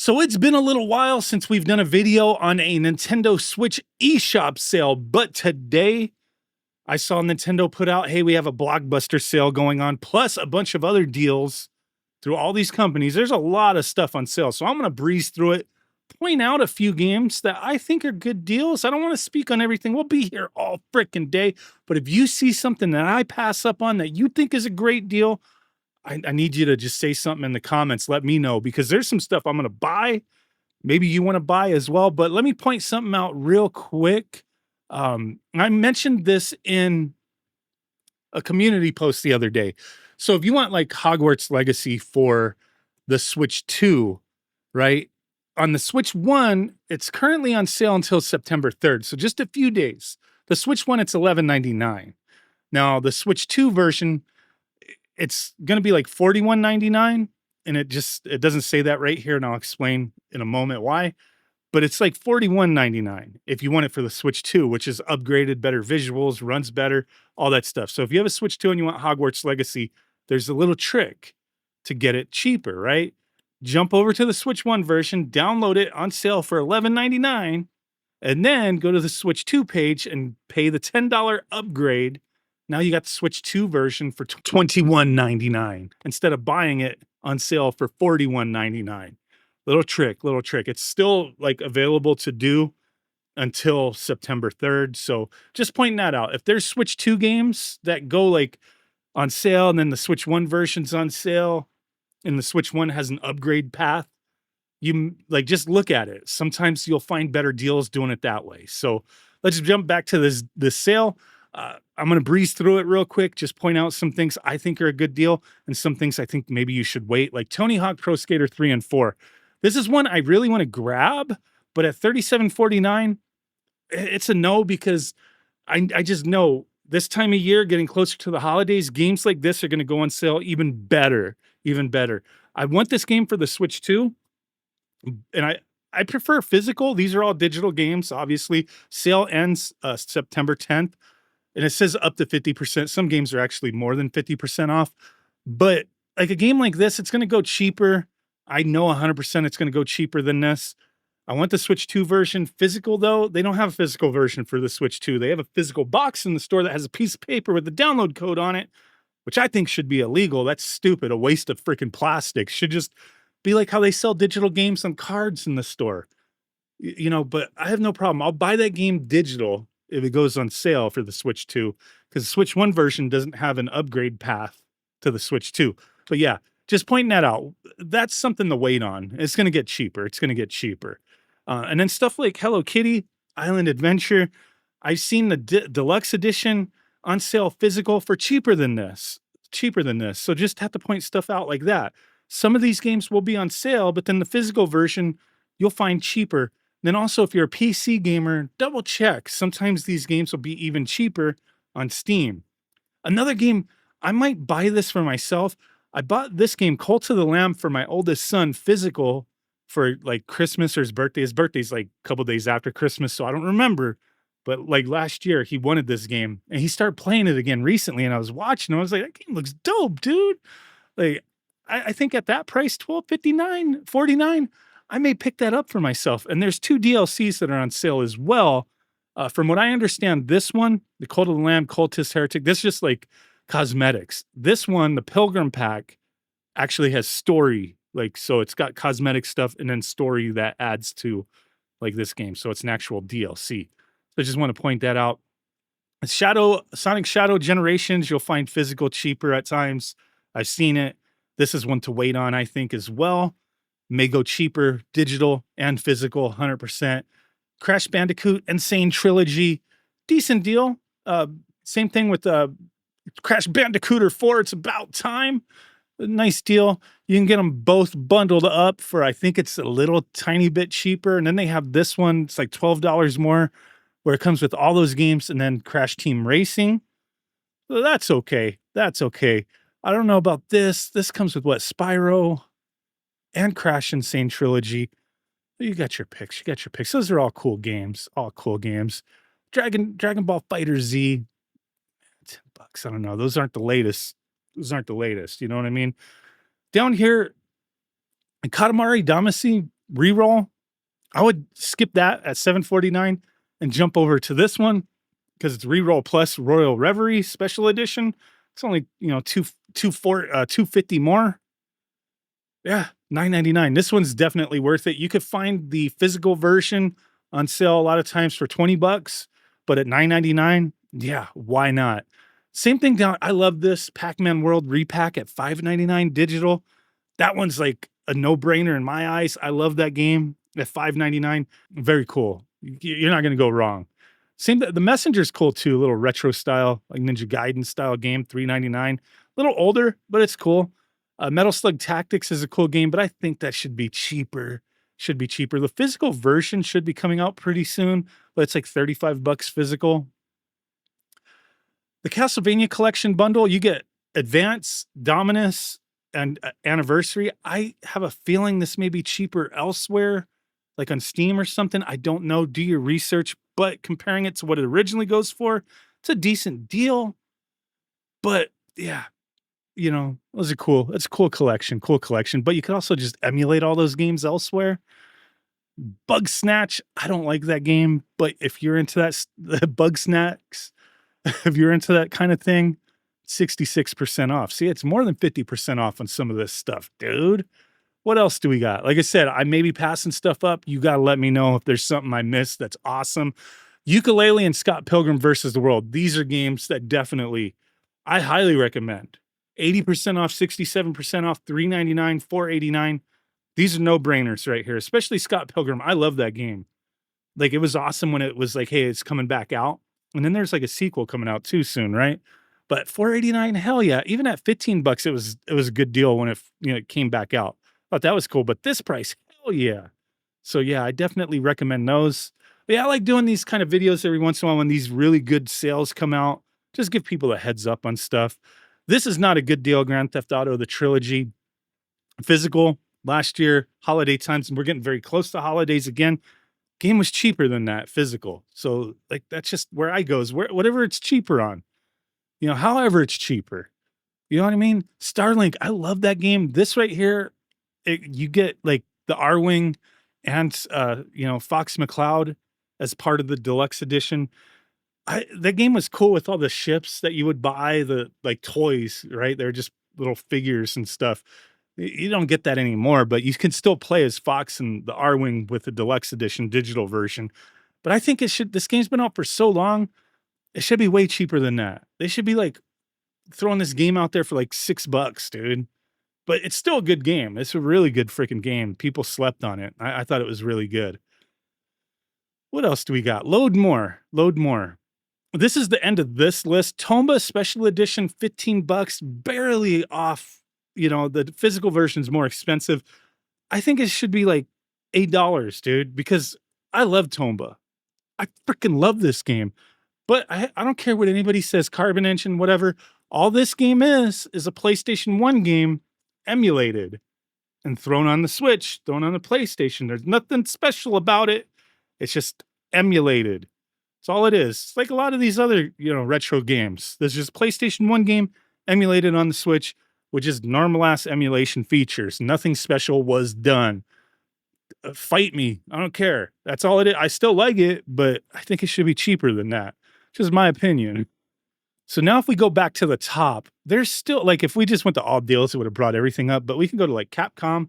So it's been a little while since we've done a video on a Nintendo Switch eShop sale, but today I saw Nintendo put out, hey, we have a Blockbuster sale going on, plus a bunch of other deals through all these companies. There's a lot of stuff on sale, so I'm going to breeze through it, point out a few games that I think are good deals. I don't want to speak on everything. We'll be here all freaking day, but if you see something that I pass up on that you think is a great deal, I need you to just say something in the comments. Let me know, because there's some stuff I'm going to buy. Maybe you want to buy as well, but let me point something out real quick. I mentioned this in a community post the other day. So if you want like Hogwarts Legacy for the Switch 2, right? On the Switch 1, it's currently on sale until September 3rd. So just a few days. The Switch 1, it's $11.99. Now the Switch 2 version, it's going to be like $41.99, and it doesn't say that right here, and I'll explain in a moment why. But it's like $41.99 if you want it for the Switch 2, which is upgraded, better visuals, runs better, all that stuff. So if you have a Switch 2 and you want Hogwarts Legacy, there's a little trick to get it cheaper, right? Jump over to the Switch 1 version, download it on sale for $11.99, and then go to the Switch 2 page and pay the $10 upgrade. Now you got the Switch 2 version for $21.99 instead of buying it on sale for $41.99. Little trick, little trick. It's still like available to do until September 3rd. So just pointing that out. If there's Switch 2 games that go like on sale and then the Switch 1 version's on sale and the Switch 1 has an upgrade path, you like just look at it. Sometimes you'll find better deals doing it that way. So let's jump back to this sale. I'm going to breeze through it real quick, just point out some things I think are a good deal and some things I think maybe you should wait, like Tony Hawk Pro Skater 3 and 4. This is one I really want to grab, but at $37.49, it's a no, because I just know this time of year, getting closer to the holidays, games like this are going to go on sale even better, even better. I want this game for the Switch 2, and I prefer physical. These are all digital games, obviously. Sale ends September 10th. And it says up to 50%. Some games are actually more than 50% off. But like a game like this, it's going to go cheaper. I know 100% it's going to go cheaper than this. I want the Switch 2 version. Physical, though, they don't have a physical version for the Switch 2. They have a physical box in the store that has a piece of paper with the download code on it, which I think should be illegal. That's stupid. A waste of freaking plastic. Should just be like how they sell digital games on cards in the store. You know, but I have no problem. I'll buy that game digital if it goes on sale for the Switch 2, because the Switch 1 version doesn't have an upgrade path to the Switch 2. But yeah, just pointing that out. That's something to wait on. It's going to get cheaper. It's going to get cheaper. And then stuff like Hello Kitty, Island Adventure. I've seen the deluxe edition on sale physical for cheaper than this. Cheaper than this. So just have to point stuff out like that. Some of these games will be on sale, but then the physical version you'll find cheaper. Then also, if you're a PC gamer, double check. Sometimes these games will be even cheaper on Steam. Another game, I might buy this for myself. I bought this game, Cult of the Lamb, for my oldest son, physical, for like Christmas or his birthday. His birthday's like a couple days after Christmas, so I don't remember. But like last year, he wanted this game, and he started playing it again recently, and I was watching, and I was like, that game looks dope, dude. Like, I think at that price, $12.59, $49, I may pick that up for myself. And there's 2 DLCs that are on sale as well. From what I understand, this one, the Cult of the Lamb, Cultist Heretic, this is just like cosmetics. This one, the Pilgrim Pack, actually has story. Like, so it's got cosmetic stuff and then story that adds to like this game. So it's an actual DLC. So I just want to point that out. Sonic Shadow Generations, you'll find physical cheaper at times. I've seen it. This is one to wait on, I think, as well. May go cheaper, digital and physical, 100%. Crash Bandicoot Insane Trilogy, decent deal. Same thing with Crash Bandicoot 4. It's about time. A nice deal. You can get them both bundled up for, I think it's a little tiny bit cheaper. And then they have this one. It's like $12 more, where it comes with all those games and then Crash Team Racing. So that's okay. That's okay. I don't know about this. This comes with what? Spyro and Crash Insane Trilogy. You got your picks. You got your picks. Those are all cool games. All cool games. Dragon Ball Fighter Z. $10. I don't know. Those aren't the latest. Those aren't the latest. You know what I mean? Down here, Katamari Damacy, reroll, I would skip that at $7.49 and jump over to this one because it's reroll plus Royal Reverie special edition. It's only, you know, 250 more. Yeah, $9.99. This one's definitely worth it. You could find the physical version on sale a lot of times for $20, but at $9.99, yeah, why not? Same thing down. I love this Pac-Man World repack at $5.99 digital. That one's like a no-brainer in my eyes. I love that game at $5.99. Very cool. You're not going to go wrong. Same, the Messenger's cool too, a little retro style, like Ninja Gaiden style game, $3.99. A little older, but it's cool. Metal Slug Tactics is a cool game, but I think that should be cheaper. Should be cheaper. The physical version should be coming out pretty soon, but it's like $35 physical. The Castlevania Collection bundle, you get Advance, Dominus, and Anniversary. I have a feeling this may be cheaper elsewhere, like on Steam or something. I don't know. Do your research, but comparing it to what it originally goes for, it's a decent deal. But yeah, you know, those are cool. It's a cool collection, but you could also just emulate all those games elsewhere. Bug Snatch, I don't like that game, but if you're into that Bug Snacks, if you're into that kind of thing, 66% off. See, it's more than 50% off on some of this stuff, dude. What else do we got? Like I said, I may be passing stuff up. You got to let me know if there's something I missed that's awesome. Ukulele and Scott Pilgrim versus the World. These are games that definitely I highly recommend. 80% off, 67% off, $3.99, $4.89. These are no-brainers right here, especially Scott Pilgrim. I love that game. Like, it was awesome when it was like, hey, it's coming back out. And then there's like a sequel coming out too soon, right? But $4.89, hell yeah. Even at $15, it was a good deal when it came back out. Thought that was cool. But this price, hell yeah. So yeah, I definitely recommend those. But yeah, I like doing these kind of videos every once in a while when these really good sales come out. Just give people a heads up on stuff. This is not a good deal, Grand Theft Auto, the trilogy. Physical, last year, holiday times, and we're getting very close to holidays again. Game was cheaper than that, physical. So, like, that's just where I goes. Whatever it's cheaper on. You know, however it's cheaper. You know what I mean? Starlink, I love that game. This right here, you get, like, the R-Wing and, Fox McCloud as part of the deluxe edition. That game was cool with all the ships that you would buy, the like toys, right? They're just little figures and stuff. You don't get that anymore, but you can still play as Fox and the R-Wing with the deluxe edition digital version. But I think this game's been out for so long, it should be way cheaper than that. They should be like throwing this game out there for like $6, dude. But it's still a good game. It's a really good freaking game. People slept on it. I thought it was really good. What else do we got? Load more. This is the end of this list. Tomba Special Edition, $15, barely off. You know, the physical version is more expensive. I think it should be like $8, dude, because I love Tomba. I freaking love this game. But I don't care what anybody says, Carbon Engine, whatever. All this game is a PlayStation 1 game emulated and thrown on the Switch, thrown on the PlayStation. There's nothing special about it. It's just emulated. That's all it is. It's like a lot of these other, retro games. There's just PlayStation 1 game emulated on the Switch with just normal ass emulation features. Nothing special was done. Fight me. I don't care. That's all it is. I still like it, but I think it should be cheaper than that. Just my opinion. So now if we go back to the top, there's still, like, if we just went to all deals, it would have brought everything up, but we can go to like Capcom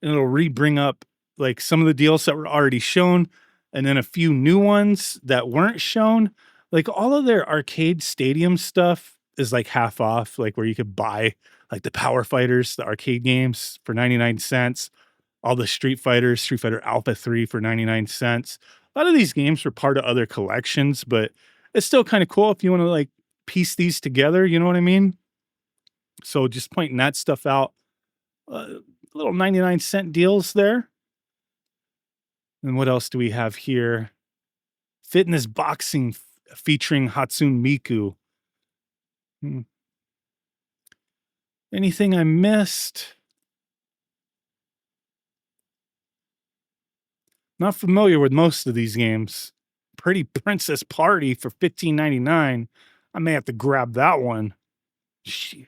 and it'll bring up like some of the deals that were already shown and then a few new ones that weren't shown. Like all of their arcade stadium stuff is like half off, like where you could buy like the Power Fighters, the arcade games for 99 cents, all the Street Fighters, Street Fighter Alpha 3 for 99 cents. A lot of these games were part of other collections, but it's still kind of cool if you want to like piece these together, you know what I mean? So just pointing that stuff out. Little 99-cent deals there. And what else do we have here? Fitness boxing featuring Hatsune Miku. Anything I missed? Not familiar with most of these games. Pretty Princess Party for $15.99. I may have to grab that one. Shit.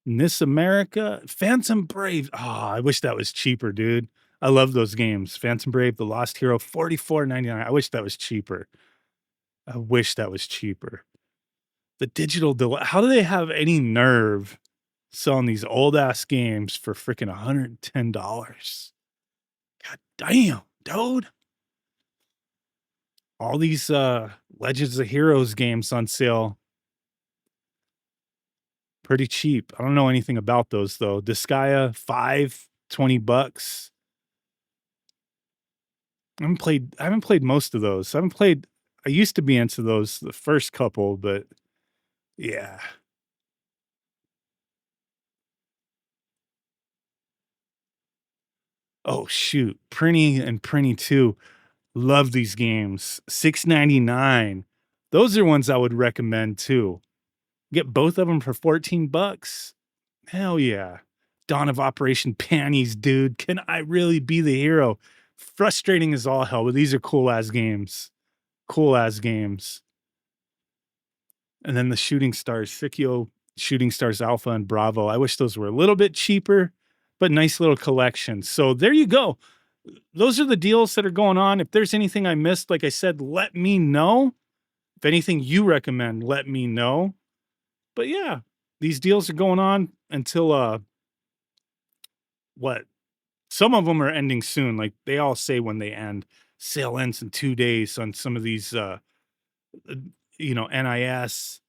Miss America, Phantom Brave. Oh, I wish that was cheaper, dude. I love those games. Phantom Brave, The Lost Hero, 44.99. I wish that was cheaper. I wish that was cheaper. The digital how do they have any nerve selling these old ass games for freaking $110? God damn, dude. All these Legends of Heroes games on sale. Pretty cheap. I don't know anything about those though. Disgaea 5, $20. I haven't played most of those. I used to be into those the first couple, but yeah. Oh shoot. Prinny and Prinny 2. Love these games. 6.99. Those are ones I would recommend too. Get both of them for 14 bucks. Hell yeah. Dawn of Operation Panties, dude. Can I really be the hero? Frustrating as all hell, but these are cool ass games. Cool ass games. And then the Shooting Stars, Sikyo Shooting Stars Alpha and Bravo. I wish those were a little bit cheaper, but nice little collection. So there you go. Those are the deals that are going on. If there's anything I missed, like I said, let me know. If anything you recommend, let me know. But yeah, these deals are going on until what? Some of them are ending soon. Like they all say when they end. Sale ends in 2 days on some of these NIS,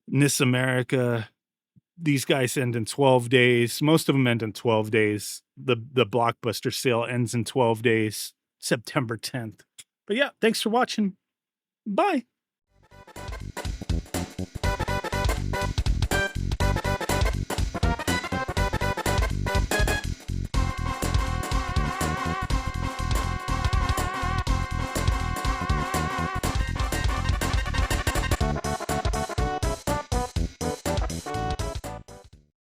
NIS America. These guys end in 12 days. Most of them end in 12 days. The Blockbuster sale ends in 12 days, September 10th. But yeah, thanks for watching. Bye.